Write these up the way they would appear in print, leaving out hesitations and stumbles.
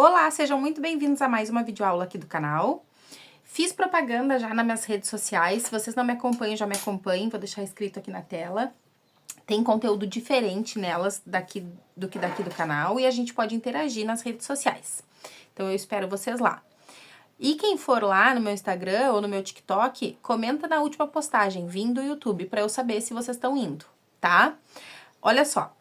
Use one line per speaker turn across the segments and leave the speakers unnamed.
Olá, sejam muito bem-vindos a mais uma videoaula aqui do canal. Fiz propaganda já nas minhas redes sociais, se vocês não me acompanham, já me acompanhem, vou deixar escrito aqui na tela. Tem conteúdo diferente nelas do que daqui do canal e a gente pode interagir nas redes sociais. Então eu espero vocês lá. E quem for lá no meu Instagram ou no meu TikTok, comenta na última postagem, vindo do YouTube, para eu saber se vocês estão indo, tá? Olha só,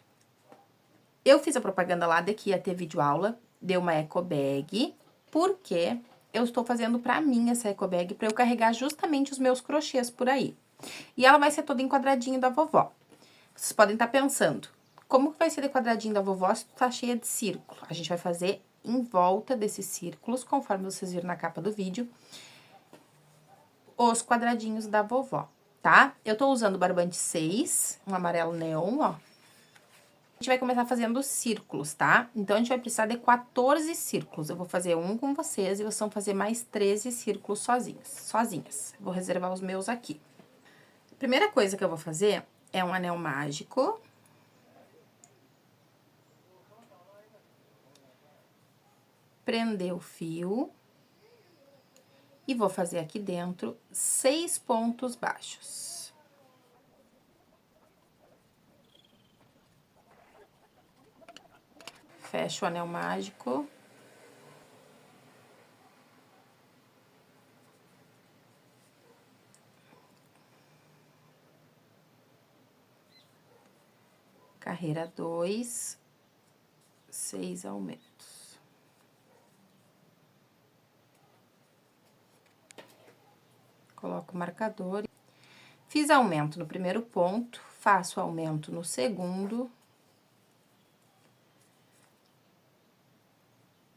eu fiz a propaganda lá de que ia ter videoaula, deu uma eco bag, porque eu estou fazendo pra mim essa eco bag, pra eu carregar justamente os meus crochês por aí. E ela vai ser toda em quadradinho da vovó. Vocês podem estar pensando, como que vai ser de quadradinho da vovó se tá cheia de círculo? A gente vai fazer em volta desses círculos, conforme vocês viram na capa do vídeo, os quadradinhos da vovó, tá? Eu tô usando o barbante 6, um amarelo neon, ó. A gente vai começar fazendo círculos, tá? Então, a gente vai precisar de 14 círculos. Eu vou fazer um com vocês e vocês vão fazer mais 13 círculos sozinhas. Vou reservar os meus aqui. A primeira coisa que eu vou fazer é um anel mágico. Prender o fio. E vou fazer aqui dentro 6 pontos baixos. Fecho o anel mágico. Carreira 2, 6 aumentos. Coloco o marcador. Fiz aumento no primeiro ponto, faço aumento no segundo.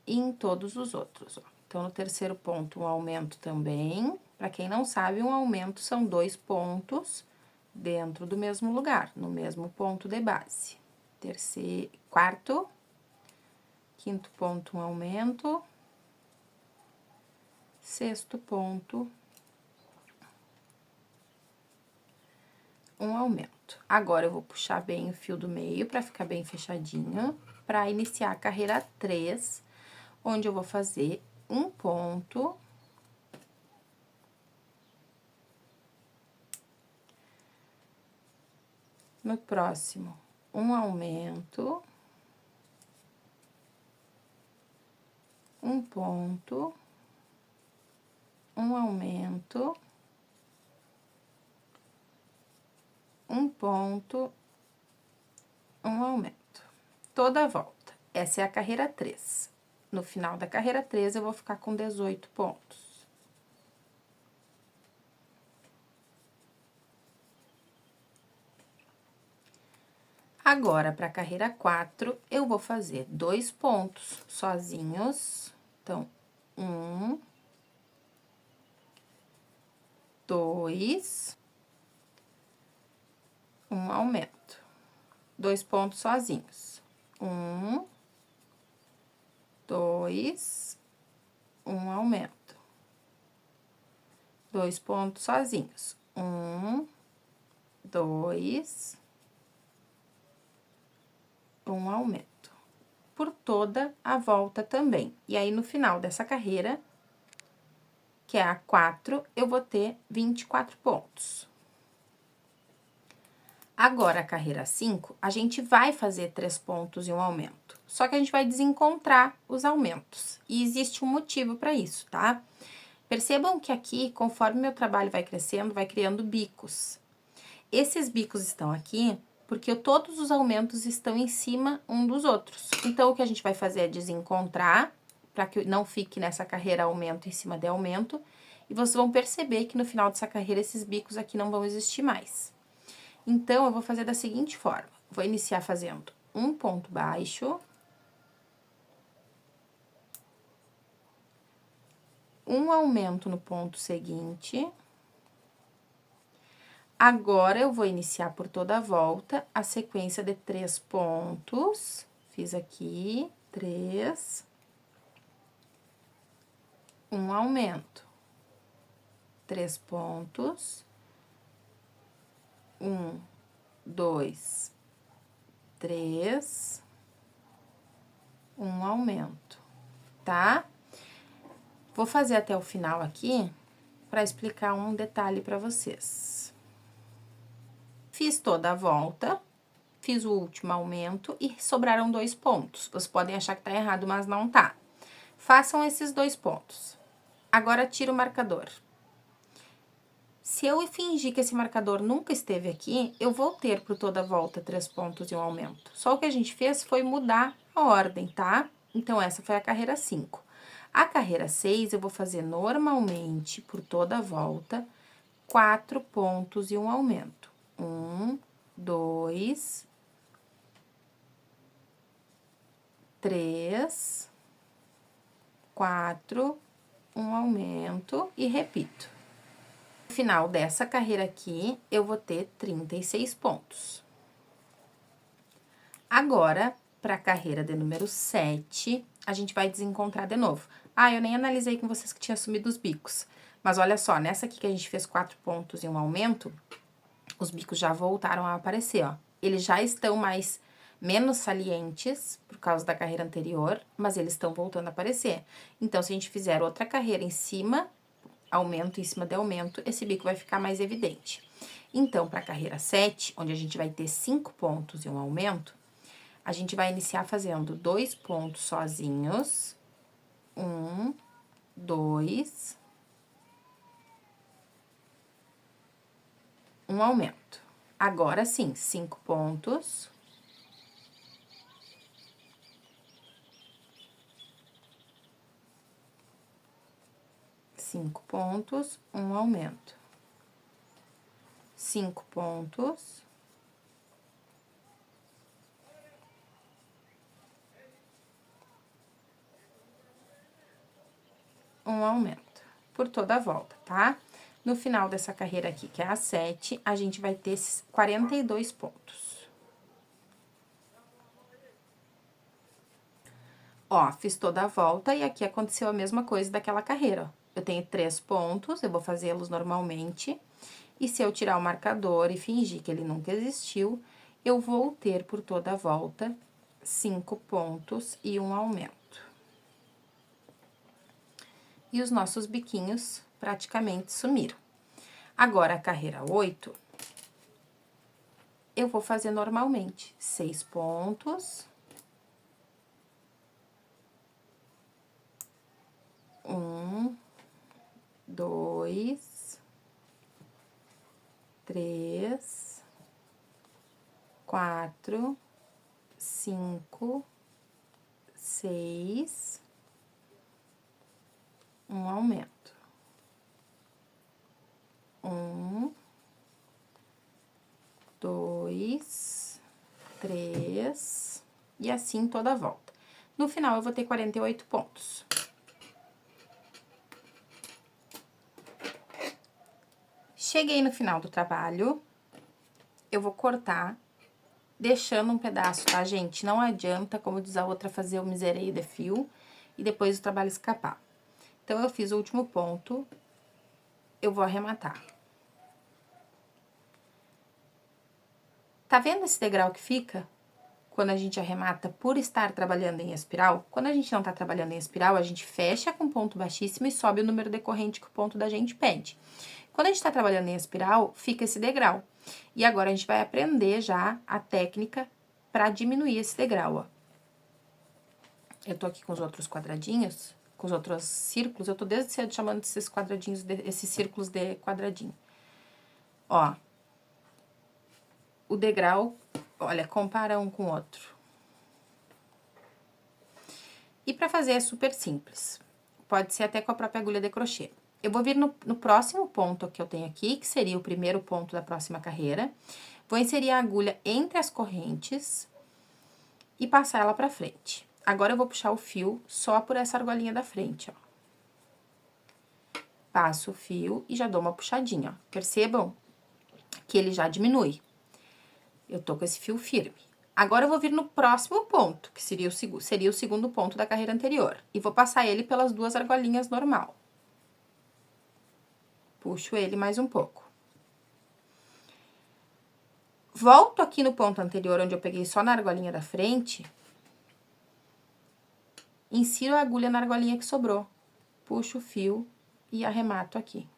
E em todos os outros, ó. Então, no terceiro ponto, um aumento também. Pra quem não sabe, um aumento são 2 pontos dentro do mesmo lugar, no mesmo ponto de base. Quarto, quinto ponto, um aumento. Sexto ponto, um aumento. Agora, eu vou puxar bem o fio do meio pra ficar bem fechadinho, pra iniciar a carreira 3, onde eu vou fazer um ponto. No próximo, um aumento. Um ponto. Um aumento. Um ponto. Um aumento. Toda a volta. Essa é a carreira 3. No final da carreira 3, eu vou ficar com 18 pontos. Agora, para a carreira 4, eu vou fazer 2 pontos sozinhos. Então, 1, 2, um aumento. 2 pontos sozinhos. 1, 2, um aumento. 2 pontos sozinhos. 1, 2, um aumento. Por toda a volta também. E aí, no final dessa carreira, que é a 4, eu vou ter 24 pontos. Agora, a carreira 5, a gente vai fazer 3 pontos e um aumento. Só que a gente vai desencontrar os aumentos. E existe um motivo para isso, tá? Percebam que aqui, conforme meu trabalho vai crescendo, vai criando bicos. Esses bicos estão aqui porque todos os aumentos estão em cima um dos outros. Então, o que a gente vai fazer é desencontrar, para que não fique nessa carreira aumento em cima de aumento. E vocês vão perceber que no final dessa carreira, esses bicos aqui não vão existir mais. Então, eu vou fazer da seguinte forma. Vou iniciar fazendo um ponto baixo. Um aumento no ponto seguinte. Agora, eu vou iniciar por toda a volta a sequência de 3 pontos. Fiz aqui 3. Um aumento. 3 pontos. 1, 2, 3. Um aumento. tá? Vou fazer até o final aqui para explicar um detalhe para vocês. Fiz toda a volta, fiz o último aumento e sobraram 2 pontos. Vocês podem achar que tá errado, mas não tá. Façam esses 2 pontos. Agora, tira o marcador. Se eu fingir que esse marcador nunca esteve aqui, eu vou ter por toda a volta 3 pontos e um aumento. Só o que a gente fez foi mudar a ordem, tá? Então, essa foi a carreira 5. A carreira 6, eu vou fazer normalmente, por toda a volta, 4 pontos e um aumento. 1, 2, 3, 4, um aumento e repito. No final dessa carreira aqui, eu vou ter 36 pontos. Agora, para a carreira de número 7, a gente vai desencontrar de novo. Ah, eu nem analisei com vocês que tinha sumido os bicos. Mas olha só, nessa aqui que a gente fez 4 pontos e um aumento, os bicos já voltaram a aparecer, ó. Eles já estão menos salientes, por causa da carreira anterior, mas eles estão voltando a aparecer. Então, se a gente fizer outra carreira em cima, aumento em cima de aumento, esse bico vai ficar mais evidente. Então, para a carreira 7, onde a gente vai ter 5 pontos e um aumento, a gente vai iniciar fazendo 2 pontos sozinhos. 1, 2, um aumento. Agora sim, 5 pontos. Cinco pontos, um aumento. 5 pontos. Um aumento por toda a volta, tá? No final dessa carreira aqui, que é a 7, a gente vai ter esses 42 pontos. Ó, fiz toda a volta e aqui aconteceu a mesma coisa daquela carreira, ó. Eu tenho 3 pontos, eu vou fazê-los normalmente. E se eu tirar o marcador e fingir que ele nunca existiu, eu vou ter por toda a volta 5 pontos e um aumento. E os nossos biquinhos praticamente sumiram. Agora, a carreira 8, eu vou fazer normalmente 6 pontos. 1, 2, 3, 4, 5, 6, um aumento. 1, 2, 3, e assim toda a volta. No final, eu vou ter 48 pontos. Cheguei no final do trabalho, eu vou cortar, deixando um pedaço, tá, gente? Não adianta, como diz a outra, fazer o misereio de fio e depois o trabalho escapar. Então, eu fiz o último ponto, eu vou arrematar. Tá vendo esse degrau que fica? Quando a gente arremata por estar trabalhando em espiral, quando a gente não tá trabalhando em espiral, a gente fecha com ponto baixíssimo e sobe o número decorrente que o ponto da gente pede. Quando a gente tá trabalhando em espiral, fica esse degrau. E agora, a gente vai aprender já a técnica para diminuir esse degrau, ó. Eu tô aqui com os outros quadradinhos, com os outros círculos, eu tô desde cedo chamando esses quadradinhos, esses círculos de quadradinho. Ó, o degrau, olha, compara um com o outro. E pra fazer é super simples, pode ser até com a própria agulha de crochê. Eu vou vir no próximo ponto que eu tenho aqui, que seria o primeiro ponto da próxima carreira. Vou inserir a agulha entre as correntes e passar ela pra frente. Agora, eu vou puxar o fio só por essa argolinha da frente, ó. Passo o fio e já dou uma puxadinha, ó. Percebam que ele já diminui. Eu tô com esse fio firme. Agora, eu vou vir no próximo ponto, que seria o segundo ponto da carreira anterior. E vou passar ele pelas 2 argolinhas normal. Puxo ele mais um pouco. Volto aqui no ponto anterior, onde eu peguei só na argolinha da frente. insiro a agulha na argolinha que sobrou, puxo o fio e arremato aqui.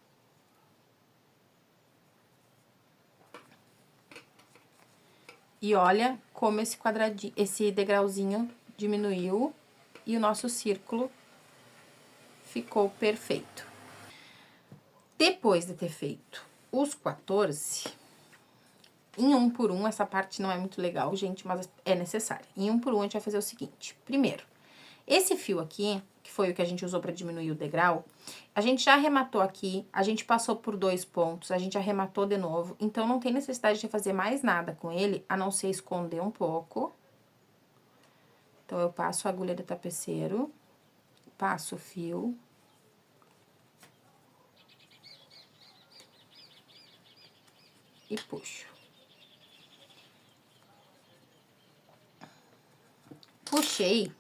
E olha como esse quadradinho, esse degrauzinho diminuiu e o nosso círculo ficou perfeito. Depois de ter feito os 14, em 1 por 1, essa parte não é muito legal, gente, mas é necessária. Em 1 por 1, a gente vai fazer o seguinte. Primeiro, esse fio aqui, que foi o que a gente usou para diminuir o degrau, a gente já arrematou aqui, a gente passou por 2 pontos, a gente arrematou de novo, então não tem necessidade de fazer mais nada com ele, a não ser esconder um pouco. Então, eu passo a agulha de tapeceiro, passo o fio. E puxo. Puxei,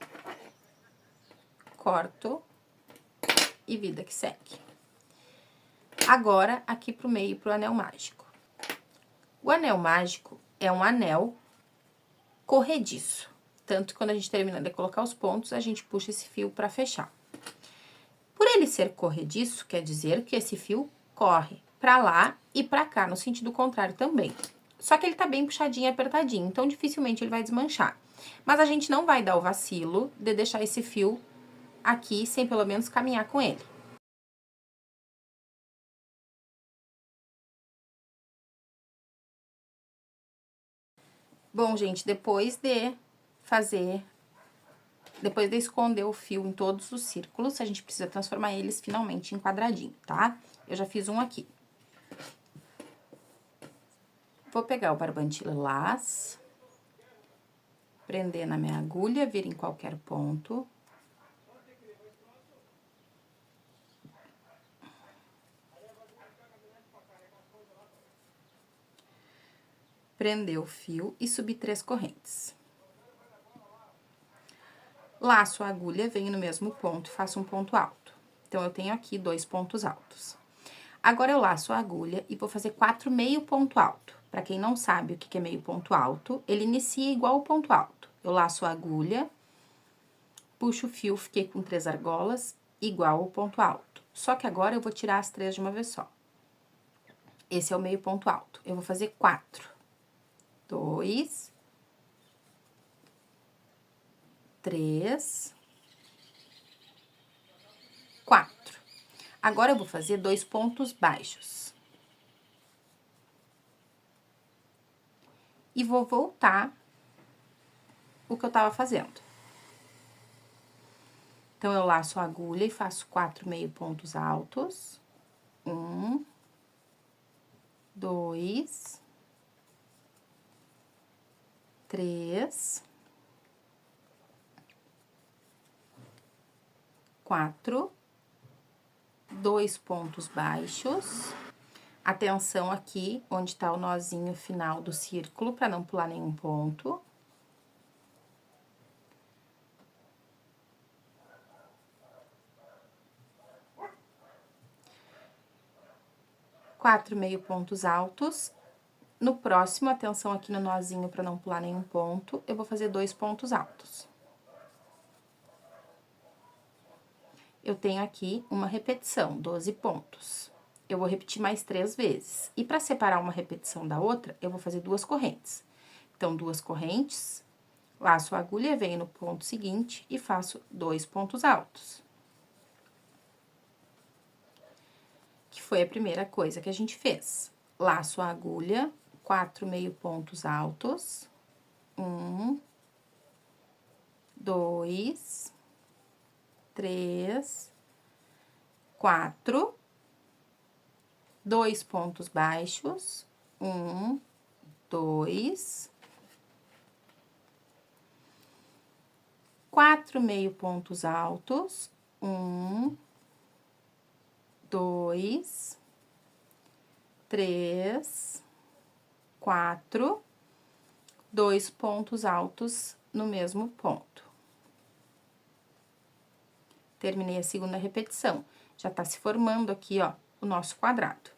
corto e vida que segue. Agora, aqui pro meio, pro anel mágico. O anel mágico é um anel corrediço. Tanto que quando a gente termina de colocar os pontos, a gente puxa esse fio pra fechar. Por ele ser corrediço, quer dizer que esse fio corre pra lá e pra cá, no sentido contrário também. Só que ele tá bem puxadinho e apertadinho, então dificilmente ele vai desmanchar. Mas a gente não vai dar o vacilo de deixar esse fio aqui sem pelo menos caminhar com ele. Bom, gente, depois de esconder o fio em todos os círculos, a gente precisa transformar eles finalmente em quadradinho, tá? Eu já fiz um aqui. Vou pegar o barbante lilás, prender na minha agulha, vir em qualquer ponto. Prender o fio e subir 3 correntes. Laço a agulha, venho no mesmo ponto, faço um ponto alto. Então, eu tenho aqui 2 pontos altos. Agora, eu laço a agulha e vou fazer 4 meio ponto alto. Pra quem não sabe o que é meio ponto alto, ele inicia igual o ponto alto. Eu laço a agulha, puxo o fio, fiquei com 3 argolas, igual o ponto alto. Só que agora, eu vou tirar as 3 de uma vez só. Esse é o meio ponto alto. Eu vou fazer 4. 2, 3, 4. Agora, eu vou fazer 2 pontos baixos. E vou voltar o que eu tava fazendo. Então, eu laço a agulha e faço 4 meio pontos altos. 1, 2, 3, 4, 2 pontos baixos. Atenção aqui, onde tá o nozinho final do círculo, pra não pular nenhum ponto. Quatro meio pontos altos. No próximo, atenção aqui no nozinho pra não pular nenhum ponto, eu vou fazer 2 pontos altos. Eu tenho aqui uma repetição, 12 pontos. Eu vou repetir mais 3 vezes. E pra separar uma repetição da outra, eu vou fazer 2 correntes. Então, 2 correntes, laço a agulha, venho no ponto seguinte e faço 2 pontos altos. Que foi a primeira coisa que a gente fez. Laço a agulha, 4 meio pontos altos. 1, 2, 3, 4, 2 pontos baixos, 1, 2, 4 meio pontos altos, 1, 2, 3, 4, 2 pontos altos no mesmo ponto. Terminei a segunda repetição. Já tá se formando aqui, ó, o nosso quadrado.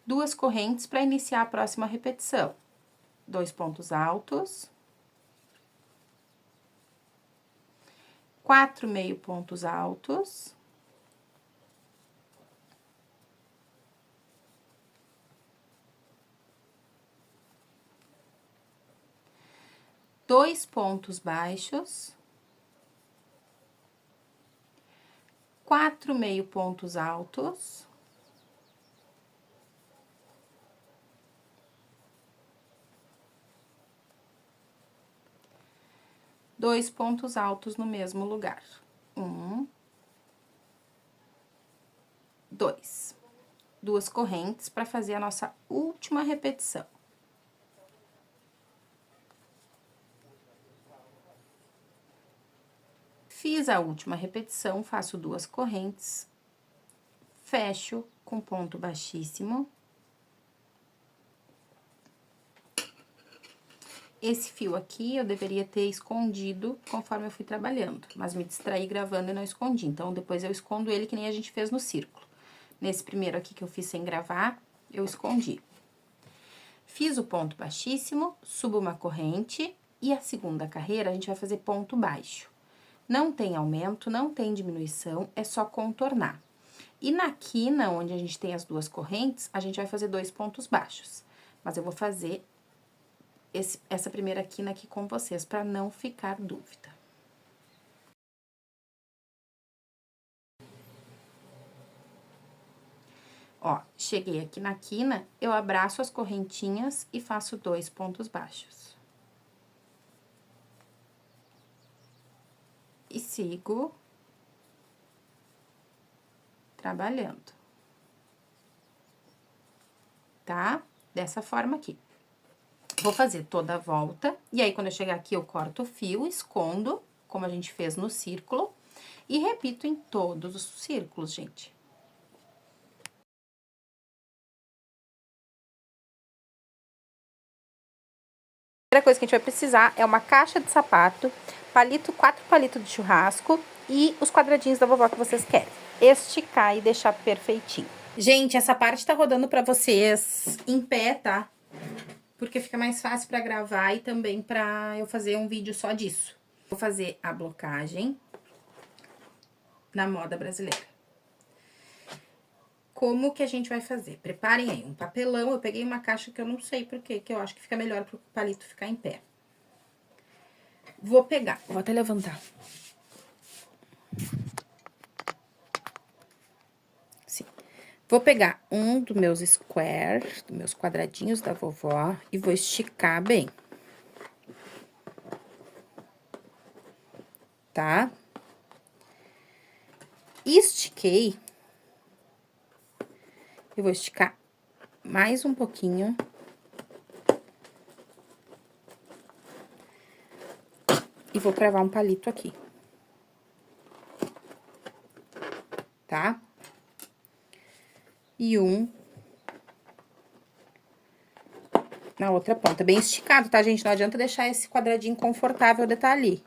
2 correntes para iniciar a próxima repetição. 2 pontos altos. 4 meio pontos altos. Dois pontos baixos. 4 meio pontos altos. Dois pontos altos no mesmo lugar. 1, 2. Duas correntes para fazer a nossa última repetição. Fiz a última repetição, faço duas correntes, fecho com ponto baixíssimo. Esse fio aqui eu deveria ter escondido conforme eu fui trabalhando, mas me distraí gravando e não escondi. Então, depois eu escondo ele que nem a gente fez no círculo. Nesse primeiro aqui que eu fiz sem gravar, eu escondi. Fiz o ponto baixíssimo, subo uma corrente e a segunda carreira a gente vai fazer ponto baixo. Não tem aumento, não tem diminuição, é só contornar. E na quina, onde a gente tem as duas correntes, a gente vai fazer dois pontos baixos. Mas eu vou fazer essa primeira quina aqui com vocês, para não ficar dúvida. Ó, cheguei aqui na quina, eu abraço as correntinhas e faço dois pontos baixos. E sigo trabalhando. Tá? Dessa forma aqui. Vou fazer toda a volta, e aí, quando eu chegar aqui, eu corto o fio, escondo, como a gente fez no círculo, e repito em todos os círculos, gente. A primeira coisa que a gente vai precisar é uma caixa de sapato, palito, 4 palitos de churrasco e os quadradinhos da vovó que vocês querem. Esticar e deixar perfeitinho. Gente, essa parte tá rodando pra vocês em pé, tá? Porque fica mais fácil pra gravar e também pra eu fazer um vídeo só disso. Vou fazer a blocagem na moda brasileira. Como que a gente vai fazer? Preparem aí um papelão. Eu peguei uma caixa que eu não sei por quê, que eu acho que fica melhor pro palito ficar em pé. Vou pegar, vou até levantar. Sim. Vou pegar um dos meus squares, dos meus quadradinhos da vovó, e vou esticar bem. Tá? Estiquei. Eu vou esticar mais um pouquinho. E vou cravar um palito aqui. Tá? E um na outra ponta. Bem esticado, tá, gente? Não adianta deixar esse quadradinho confortável de estar ali.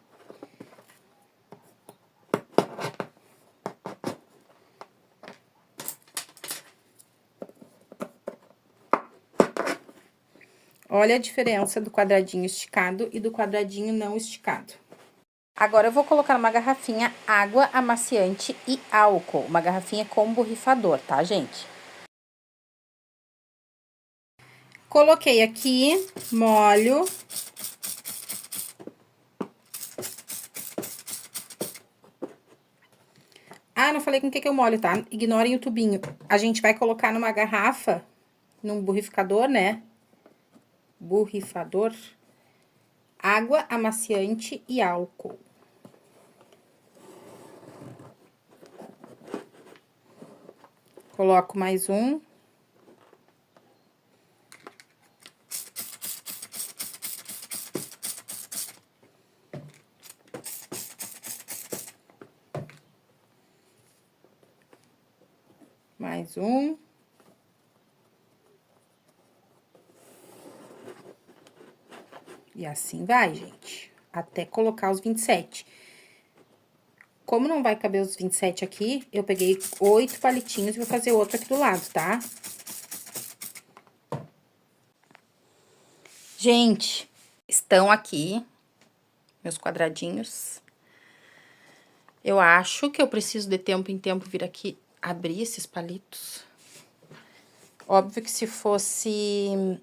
Olha a diferença do quadradinho esticado e do quadradinho não esticado. Agora, eu vou colocar numa garrafinha água amaciante e álcool. Uma garrafinha com borrifador, tá, gente? Coloquei aqui, molho. Ah, não falei com o que eu molho, tá? Ignorem o tubinho. A gente vai colocar numa garrafa, num borrificador, né? Borrifador. Água amaciante e álcool. Coloco mais um. Mais um. E assim vai, gente. Até colocar os 27. Como não vai caber os 27 aqui, eu peguei 8 palitinhos e vou fazer outro aqui do lado, tá? Gente, estão aqui meus quadradinhos. Eu acho que eu preciso de tempo em tempo vir aqui abrir esses palitos. Óbvio que se fosse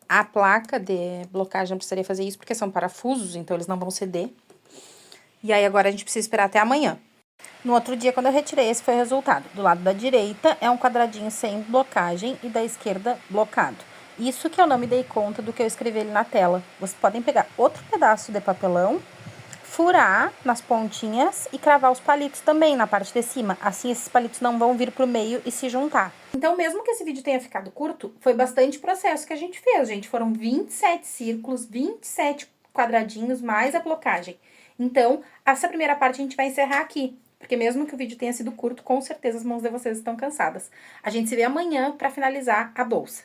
a placa de blocagem, não precisaria fazer isso, porque são parafusos, então eles não vão ceder. E aí agora a gente precisa esperar até amanhã. No outro dia, quando eu retirei, esse foi o resultado. Do lado da direita é um quadradinho sem blocagem e da esquerda blocado. Isso que eu não me dei conta do que eu escrevi ali na tela. Vocês podem pegar outro pedaço de papelão, furar nas pontinhas e cravar os palitos também na parte de cima. Assim, esses palitos não vão vir pro meio e se juntar. Então, mesmo que esse vídeo tenha ficado curto, foi bastante processo que a gente fez, gente. Foram 27 círculos, 27 quadradinhos, mais a blocagem. Então, essa primeira parte a gente vai encerrar aqui. Porque mesmo que o vídeo tenha sido curto, com certeza as mãos de vocês estão cansadas. A gente se vê amanhã para finalizar a bolsa.